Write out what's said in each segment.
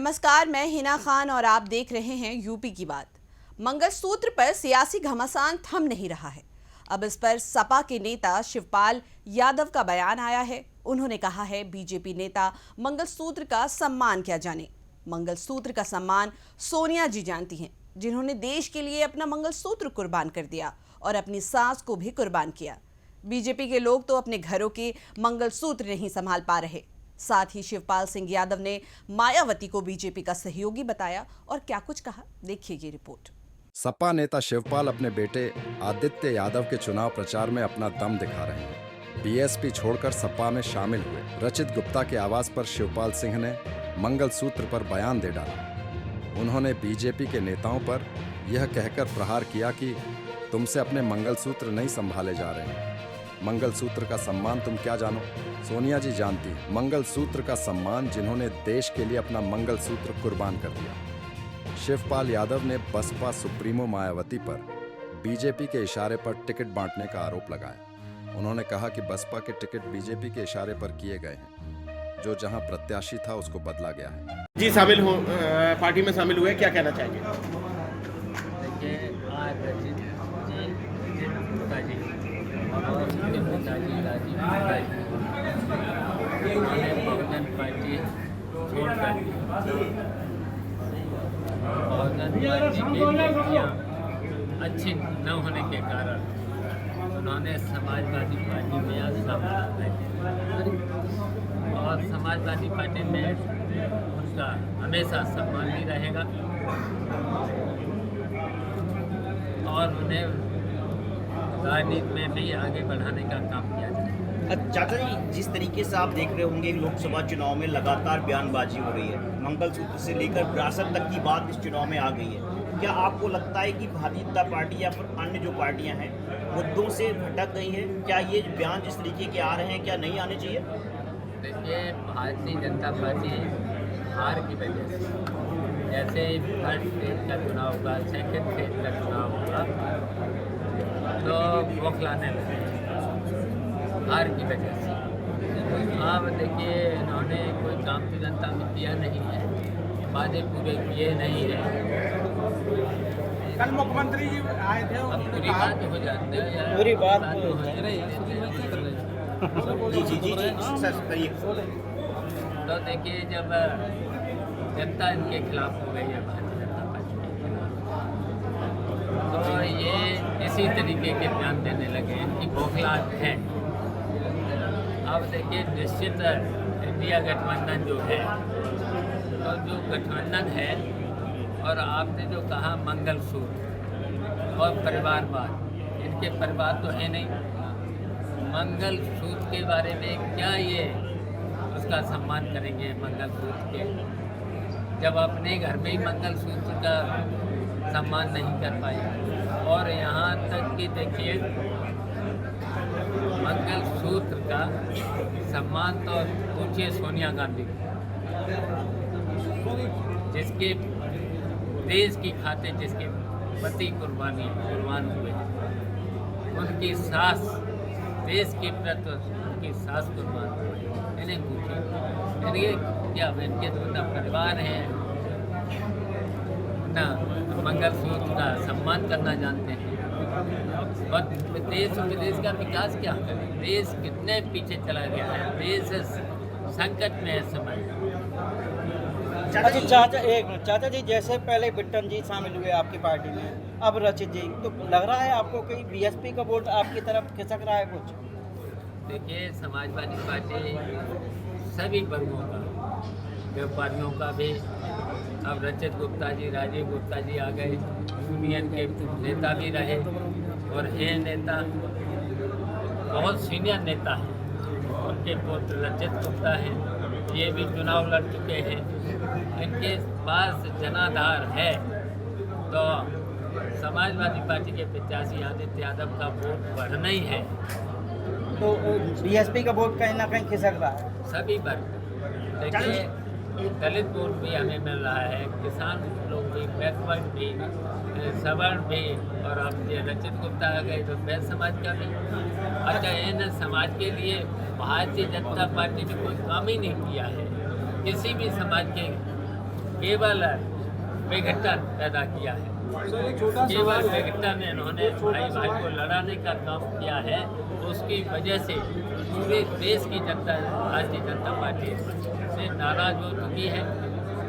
नमस्कार, मैं हिना खान और आप देख रहे हैं यूपी की बात। मंगलसूत्र पर सियासी घमासान थम नहीं रहा है। अब इस पर सपा के नेता शिवपाल यादव का बयान आया है। उन्होंने कहा है बीजेपी नेता मंगलसूत्र का सम्मान क्या जाने। मंगलसूत्र का सम्मान सोनिया जी जानती हैं, जिन्होंने देश के लिए अपना मंगलसूत्र कुर्बान कर दिया और अपनी सांस को भी कुर्बान किया। बीजेपी के लोग तो अपने घरों के मंगलसूत्र नहीं संभाल पा रहे। साथ ही शिवपाल सिंह यादव ने मायावती को बीजेपी का सहयोगी बताया और क्या कुछ कहा, देखिए ये रिपोर्ट। सपा नेता शिवपाल अपने बेटे आदित्य यादव के चुनाव प्रचार में अपना दम दिखा रहे हैं। बीएसपी छोड़कर सपा में शामिल हुए रचित गुप्ता के आवाज पर शिवपाल सिंह ने मंगलसूत्र पर बयान दे डाला। उन्होंने बीजेपी के नेताओं पर यह कहकर प्रहार किया कि तुमसे अपने मंगलसूत्र नहीं संभाले जा रहे हैं। मंगलसूत्र का सम्मान तुम क्या जानो? सोनिया जी जानती है मंगलसूत्र का सम्मान, जिन्होंने देश के लिए अपना मंगलसूत्र कुर्बान कर दिया। शिवपाल यादव ने बसपा सुप्रीमो मायावती पर बीजेपी के इशारे पर टिकट बांटने का आरोप लगाया। उन्होंने कहा कि बसपा के टिकट बीजेपी के इशारे पर किए गए हैं। जो जहां प्रत्याशी था उसको बदला गया है। जी शामिल हो, पार्टी में शामिल हुए, क्या कहना चाहेंगे? देखिए, आज रचित जी, गुप्ता जी और उनके पिताजी राजीव गुप्ता जी उन्होंने बहुजन पार्टी छोड़कर बहुजन पार्टी की नीतियाँ अच्छी न होने के कारण उन्होंने समाजवादी पार्टी में आज शामिल किया और समाजवादी पार्टी में उनका हमेशा सम्मान भी रहेगा और उन्हें राजनीति में भी आगे बढ़ाने का काम किया जाए। चाचा जी, जिस तरीके से आप देख रहे होंगे लोकसभा चुनाव में लगातार बयानबाजी हो रही है, मंगलसूत्र से लेकर विरासत तक की बात इस चुनाव में आ गई है। क्या आपको लगता है कि भारतीय जनता पार्टी या फिर अन्य जो पार्टियां हैं मुद्दों से भटक गई है? क्या ये बयान जिस तरीके के आ रहे हैं क्या नहीं आने चाहिए? देखिए, भारतीय जनता पार्टी हार की वजह से, जैसे फर्स्ट फेज का चुनाव होगा, सेकंड फेज का चुनाव होगा, तो बौखलाने लगे हार की वजह से। अब देखिए, इन्होंने कोई काम तो जनता में किया नहीं है, वादे पूरे किए नहीं है। कल मुख्यमंत्री जी आए थे, अब पूरी बात हो जाती है, पूरी बात हो रही है। जी सर करिए। तो देखिए, जब जनता इनके खिलाफ हो गई है, भारतीय जनता पार्टी के खिलाफ, तो ये इसी तरीके के बयान देने लगे कि बौखलाहट है। अब देखिए, निश्चित इंडिया गठबंधन जो है, तो जो गठबंधन है, और आपने जो कहा मंगलसूत्र और परिवारवाद, इनके परिवार तो है नहीं। मंगलसूत्र के बारे में क्या ये उसका सम्मान करेंगे मंगलसूत्र के, जब अपने घर में ही मंगलसूत्र का सम्मान नहीं कर पाए। और यहाँ तक कि देखिए, मंगलसूत्र का सम्मान तो पूछिए सोनिया गांधी को, जिसके देश की खातिर जिसके पति कुर्बान हुए, उनकी सास देश के प्रति उनकी सास कुर्बान हुई। इन्हें पूछिए, इनके क्या, इनके तो ना परिवार हैं, ना मंगलसूत्र का सम्मान करना जानते हैं। और देश और विदेश का विकास क्या करें? देश कितने पीछे चला गया है, देश संकट में है समय। चाचा जी, जैसे पहले बिट्टन जी शामिल हुए आपकी पार्टी में, अब रचित जी, तो लग रहा है आपको कि बीएसपी का वोट आपकी तरफ खिसक रहा है कुछ? देखिए, समाजवादी पार्टी सभी वर्गों का, व्यापारियों का भी, अब रचित गुप्ता जी, राजीव गुप्ता जी आ गए, यूनियन के नेता भी रहे और हैं नेता, बहुत सीनियर नेता हैं। उनके पुत्र रचित गुप्ता हैं, ये भी चुनाव लड़ चुके हैं, इनके पास जनाधार है। तो समाजवादी पार्टी के प्रत्याशी आदित्य यादव का वोट बढ़ना ही है। तो बीएसपी का वोट कहीं ना कहीं खिसक रहा है सभी वर्ग। देखिए, दलित वोट भी हमें मिल रहा है, किसान लोग भी, बैकवर्ड भी, सवर्ण भी, और अब ये रचित गुप्ता आ गए तो वैश्य समाज का भी। अच्छा, इन समाज के लिए भारतीय जनता पार्टी ने कोई काम ही नहीं किया है। किसी भी समाज के केवल विघटन पैदा किया है। केवल विघटन इन्होंने भाई भाई को लड़ाने का काम किया है। उसकी वजह से पूरे देश की जनता भारतीय जनता पार्टी से नाराज हो चुकी है,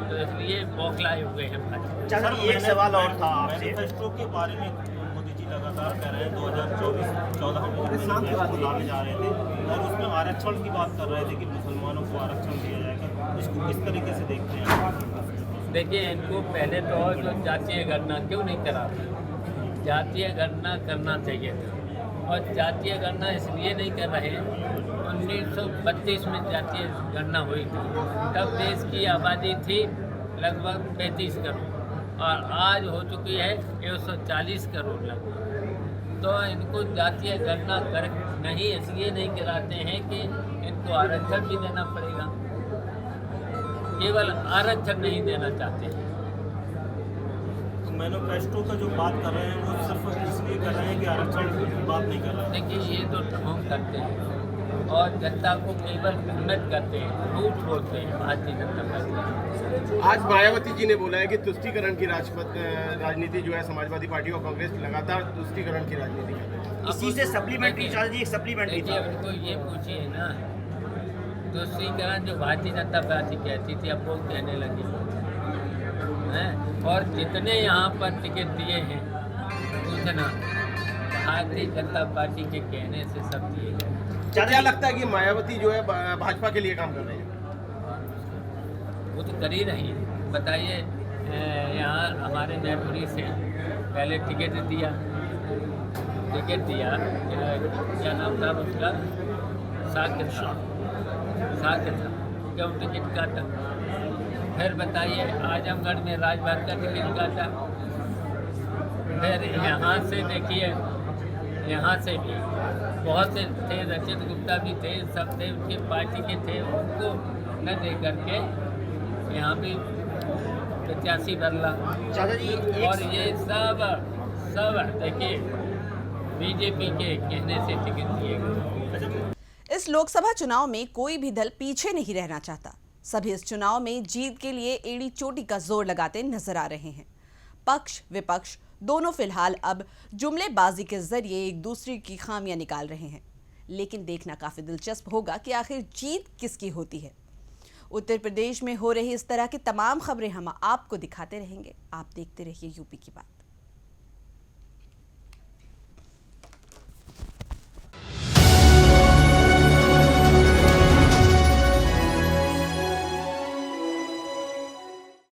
तो इसलिए बौखलाए हुए हैं भाजपा। चाचा जी एक सवाल और था आपसे। मैनिफेस्टो के बारे में मोदी जी लगातार कह रहे हैं 2024-14 में मैनिफेस्टो लाने जा रहे थे और उसमें आरक्षण की बात कर रहे थे कि मुसलमानों को आरक्षण दिया जाएगा। इसको किस तरीके से देखते हैं? देखिए, इनको पहले तो जो जातीय गणना क्यों नहीं कराते? जातीय गणना करना चाहिए था, और जातीय गणना इसलिए नहीं कर रहे हैं। 1932 में जातीय गणना हुई थी, तब देश की आबादी थी लगभग 35 करोड़ और आज हो चुकी है 140 करोड़ लगभग। तो इनको जातीय गणना कर नहीं इसलिए नहीं कराते हैं कि इनको आरक्षण भी देना पड़ेगा। केवल आरक्षण नहीं देना चाहते हैं। तो मैनिफेस्टो का जो बात कर रहे हैं वो सिर्फ इसलिए कर रहे हैं कि आरक्षण की बात नहीं कर रहे हैं। देखिए, ये तो ढोंग करते हैं और जनता को केवल भ्रमित करते हैं, झूठ बोलते हैं भारतीय जनता पार्टी। आज मायावती जी ने बोला है कि तुष्टीकरण की राजनीति जो है समाजवादी पार्टी और कांग्रेस लगातार तुष्टीकरण की राजनीति कर रही है। इसी से सप्लीमेंट्री चाचा जी एक सप्लीमेंट्री देखिए, था। उनको ये पूछिए ना, तुष्टीकरण जो भारतीय जनता पार्टी कहती थी अब वो कहने लगी हैं। और जितने यहाँ पर टिकट दिए हैं उतना भारतीय जनता पार्टी के कहने से सब दिए गए। क्या लगता है कि मायावती जो है भाजपा के लिए काम कर रही है? वो तो कर ही रही है। बताइए, यहाँ हमारे जयपुरी से पहले टिकट दिया, क्या नाम था उसका, साकिब था, क्यों टिकट काटा? फिर बताइए, आजमगढ़ में राजभर का टिकट काटा। फिर यहाँ से देखिए, यहाँ से भी बहुत से थे, रचित गुप्ता भी थे, सब थे, उनकी पार्टी के थे, उनको न दे करके यहाँ भी प्रत्याशी बदला। चाचा जी और ये सब देखिए बीजेपी के कहने से टिकट दिए गए। इस लोकसभा चुनाव में कोई भी दल पीछे नहीं रहना चाहता। सभी इस चुनाव में जीत के लिए एड़ी चोटी का जोर लगाते नजर आ रहे हैं। पक्ष विपक्ष दोनों फिलहाल अब जुमलेबाजी के जरिए एक दूसरे की खामियां निकाल रहे हैं। लेकिन देखना काफी दिलचस्प होगा कि आखिर जीत किसकी होती है। उत्तर प्रदेश में हो रही इस तरह की तमाम खबरें हम आपको दिखाते रहेंगे। आप देखते रहिए यूपी की बात।